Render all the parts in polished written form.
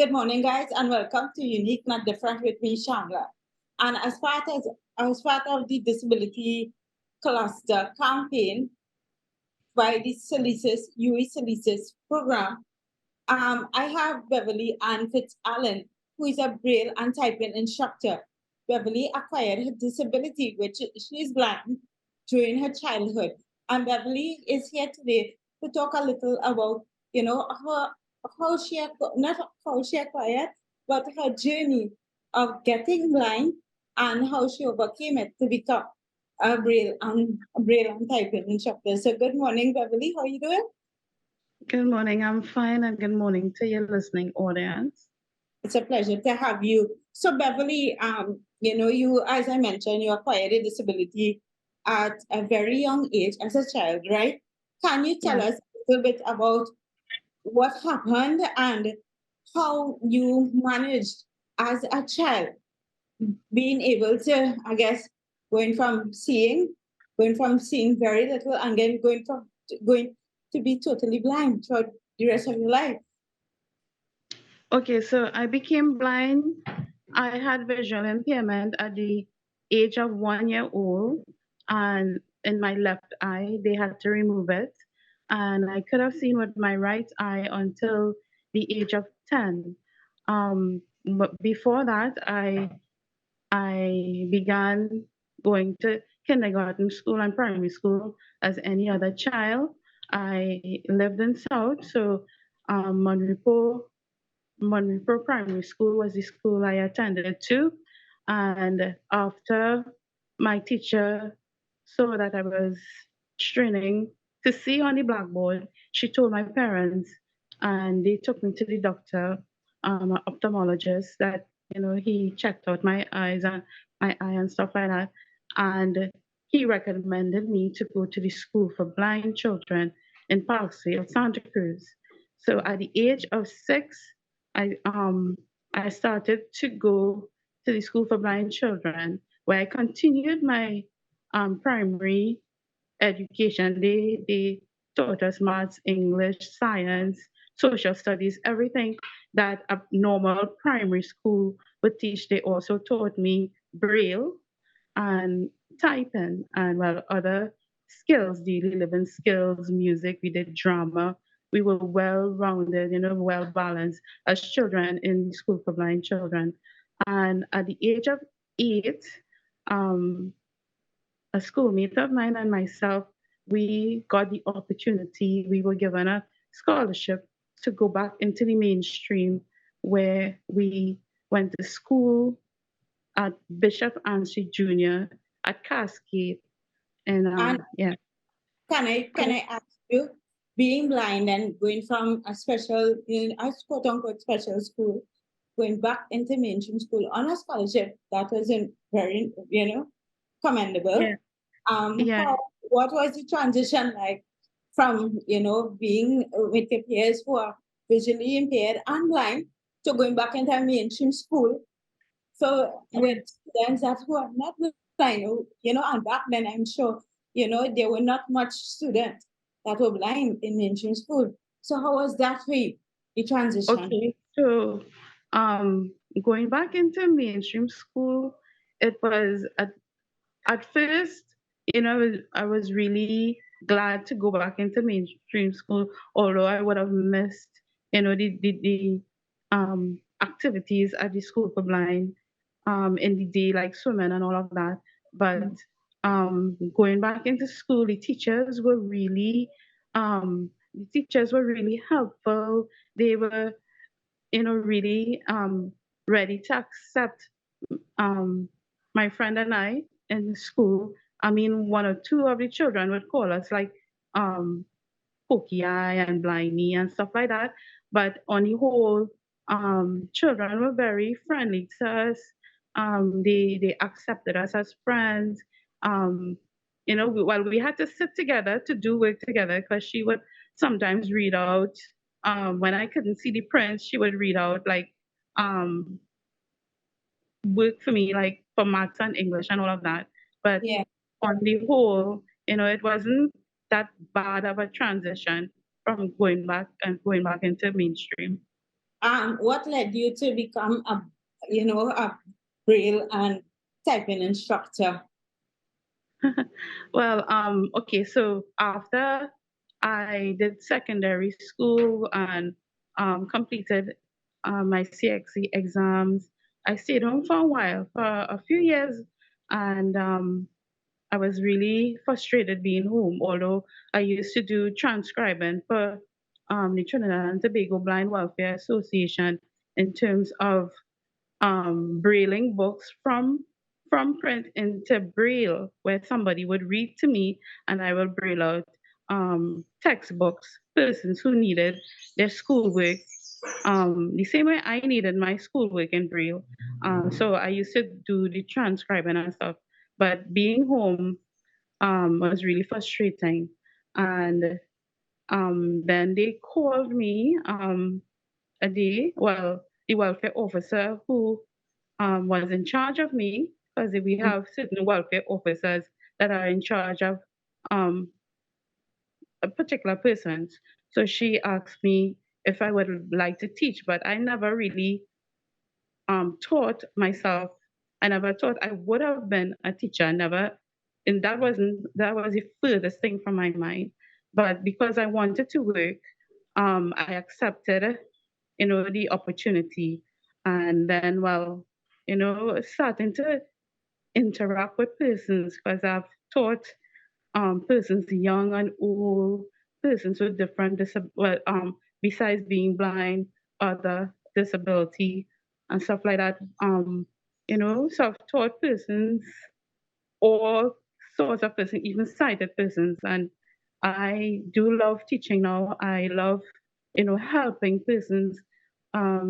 Good morning, guys, and welcome to Unique Not Different with me, Shamla. And as part of the disability cluster campaign by the Solicits UE Solicits program, I have Beverly Ann Fitzallen, who is a Braille and typing instructor. Beverly acquired her disability, which she is blind, during her childhood. And Beverly is here today to talk a little about, how she not how she acquired, but her journey of getting blind and how she overcame it to become a Braille and typing instructor. So good morning, Beverly. How are you doing? Good morning. I'm fine, and good morning to your listening audience. It's a pleasure to have you. So, Beverly, you, as I mentioned, you acquired a disability at a very young age as a child, right? Can you tell Yeah. us a little bit about what happened and how you managed as a child being able to, I guess, going from seeing very little and then going to be totally blind throughout the rest of your life? Okay, so I became blind. I had visual impairment at the age of 1 year old, and in my left eye, they had to remove it. And I could have seen with my right eye until the age of 10. But before that, I began going to kindergarten school and primary school as any other child. I lived in South, so Monrepo Primary School was the school I attended to. And after my teacher saw that I was straining to see on the blackboard, she told my parents, and they took me to the doctor, an ophthalmologist, that he checked out my eyes and my eye and stuff like that, and he recommended me to go to the school for blind children in Parksville, Santa Cruz. So at the age of 6, I um I started to go to the school for blind children, where I continued my primary education. They taught us maths, English, science, social studies, everything that a normal primary school would teach. They also taught me Braille and typing and well other skills, daily living skills, music. We did drama. We were well rounded, well balanced as children in the school for blind children. And at the age of 8, um, a schoolmate of mine and myself, we got the opportunity, we were given a scholarship to go back into the mainstream, where we went to school at Bishop Anstey Jr. at Cascade. And And yeah. can I ask you, being blind and going from a special, a quote unquote special school, going back into mainstream school on a scholarship, that was very, commendable. Yeah. Yeah. What was the transition like from, being with your peers who are visually impaired and blind to going back into mainstream school? So Yeah. with students that who are not blind, and back then I'm sure, there were not much students that were blind in mainstream school. So how was that for you, the transition? Okay. So um going back into mainstream school, it was at first, I was really glad to go back into mainstream school, although I would have missed, the activities at the school for blind, in the day, like swimming and all of that. But going back into school, the teachers were really helpful. They were, really ready to accept um, my friend and I in school. I mean, one or two of the children would call us like um, pokey eye and blindy and stuff like that. But on the whole, children were very friendly to us. They accepted us as friends. Um, we had to sit together to do work together, because she would sometimes read out. When I couldn't see the prints, she would read out like um, work for me, like for maths and English and all of that. But Yeah. on the whole, it wasn't that bad of a transition from going back into mainstream. what led you to become a Braille and typing instructor? Well, okay, so after I did secondary school and completed my CXC exams, I stayed home for a while, for a few years, and I was really frustrated being home, although I used to do transcribing for the Trinidad and Tobago Blind Welfare Association in terms of brailing books from print into braille, where somebody would read to me and I will braille out textbooks, persons who needed their schoolwork the same way I needed my schoolwork in braille. So I used to do the transcribing and stuff, but being home was really frustrating. And then they called me a day, well, the welfare officer who was in charge of me, because we have certain welfare officers that are in charge of um, a particular persons. So she asked me if I would like to teach, but I never really taught myself. I never thought I would have been a teacher. I never, and that was the furthest thing from my mind. But because I wanted to work, I accepted, the opportunity, and then, well, starting to interact with persons, because I've taught persons young and old, persons with different besides being blind, other disability and stuff like that. Self-taught persons, all sorts of persons, even sighted persons, and I do love teaching now. I love, helping persons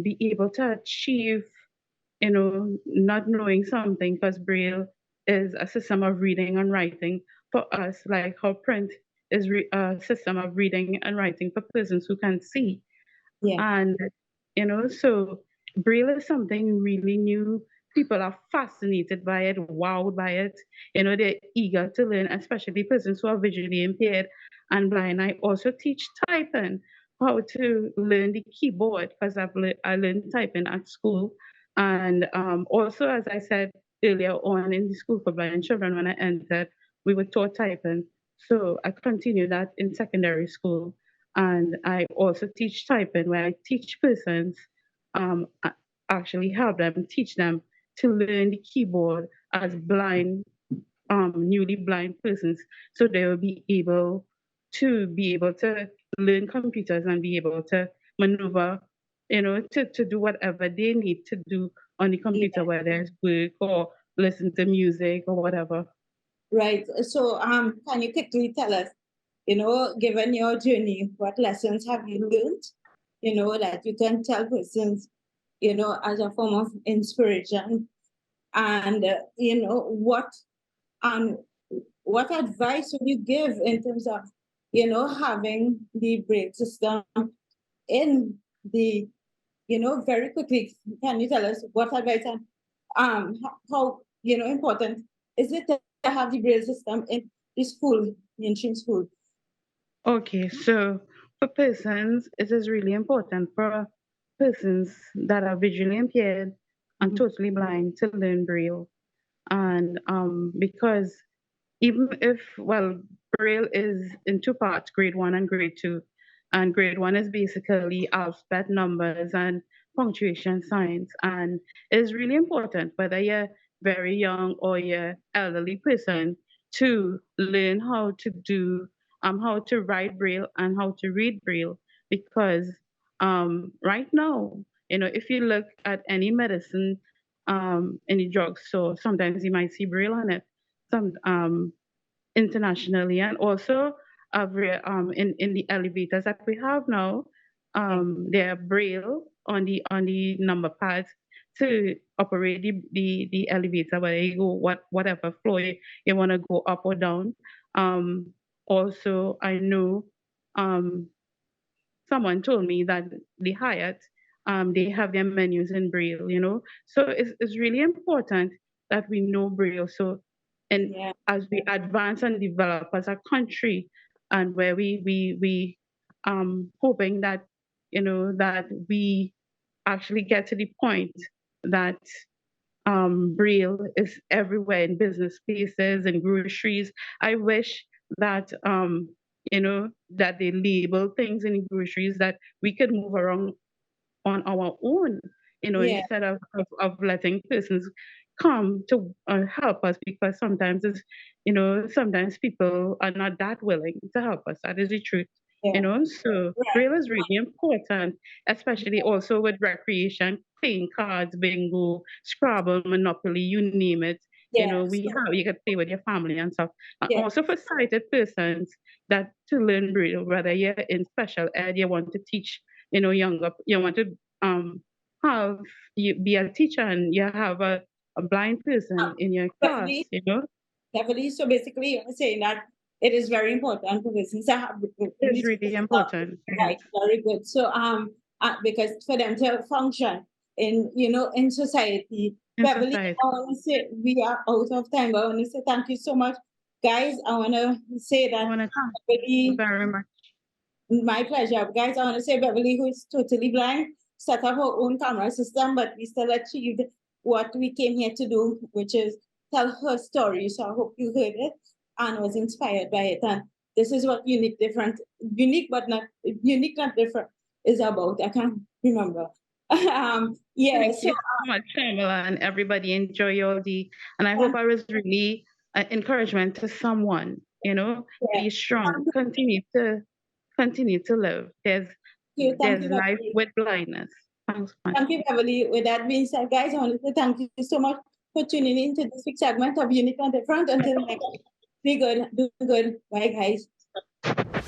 be able to achieve, not knowing something, because Braille is a system of reading and writing for us, like how print is a system of reading and writing for persons who can see. Yeah. And, so Braille is something really new. People are fascinated by it, wowed by it. They're eager to learn, especially persons who are visually impaired and blind. I also teach typing, how to learn the keyboard, because I learned typing at school. And also, as I said earlier on, in the school for blind children, when I entered, we were taught typing. So I continued that in secondary school. And I also teach typing, where I teach persons, actually help them, teach them to learn the keyboard as blind, newly blind persons, so they will be able to learn computers and be able to maneuver, to do whatever they need to do on the computer, Yeah. whether it's work or listen to music or whatever. Right. So, can you quickly tell us, given your journey, what lessons have you learned, that you can tell persons, as a form of inspiration? And, um, what advice would you give in terms of, having the brain system in the, very quickly, can you tell us what advice and how, important is it to have the braille system in the school, mainstream school? Okay, so for persons, it is really important for persons that are visually impaired and Mhm. totally blind to learn Braille. And because even if, well, Braille is in two parts, grade one and grade two. And grade one is basically alphabet, numbers, and punctuation signs. And it's really important, whether you're very young or you're elderly person, to learn how to write Braille and how to read Braille. Because right now, if you look at any medicine, any drugstore, sometimes you might see Braille on it. Some internationally, and also in the elevators that we have now, Yeah. there are braille on the number pads to operate the elevator, whether you go whatever floor you want to go up or down. um Also, I know, um someone told me that the Hyatt, they have their menus in Braille, So it's really important that we know Braille. So, and Yeah. as we advance and develop as a country, and where we hoping that, that we actually get to the point that Braille is everywhere in business spaces and groceries. I wish that that they label things in groceries that we could move around on our own, Yeah, instead of letting persons come to help us, because sometimes sometimes people are not that willing to help us. That is the truth. yeah, So right. Braille is really important, especially also with recreation, playing cards, bingo, Scrabble, Monopoly, you name it. Yes, You can play with your family and stuff. And yeah. also for sighted persons that to learn Braille, whether you're in special ed, you want to teach, younger, you want to have you be a teacher and you have a blind person in your class, Definitely, definitely. So basically, you're saying that it is very important for business to have it's these really stuff, important. Yes, right? Very good. So because for them to function in society, in Beverly, I society. want to say we are out of time, but I want to say thank you so much, guys. I want to say I that want to thank you Beverly, very much. my pleasure, guys. I want to say Beverly, who is totally blind, set up her own camera system, but we still achieved what we came here to do, which is tell her story. So I hope you heard it and was inspired by it. And this is what unique, not different is about. I can't remember. Yeah. Thank So you so much, Pamela, and everybody. Enjoy your day. And I hope thank I was really an encouragement to someone. you. Be strong. Continue to live. Thank There's you, life Beverly. with blindness. Thanks, man. Thank you, Beverly. With that being said, guys, I want to say thank you so much for tuning in to this week's segment of Unique and Different. Until next, be good, do good. Bye, guys.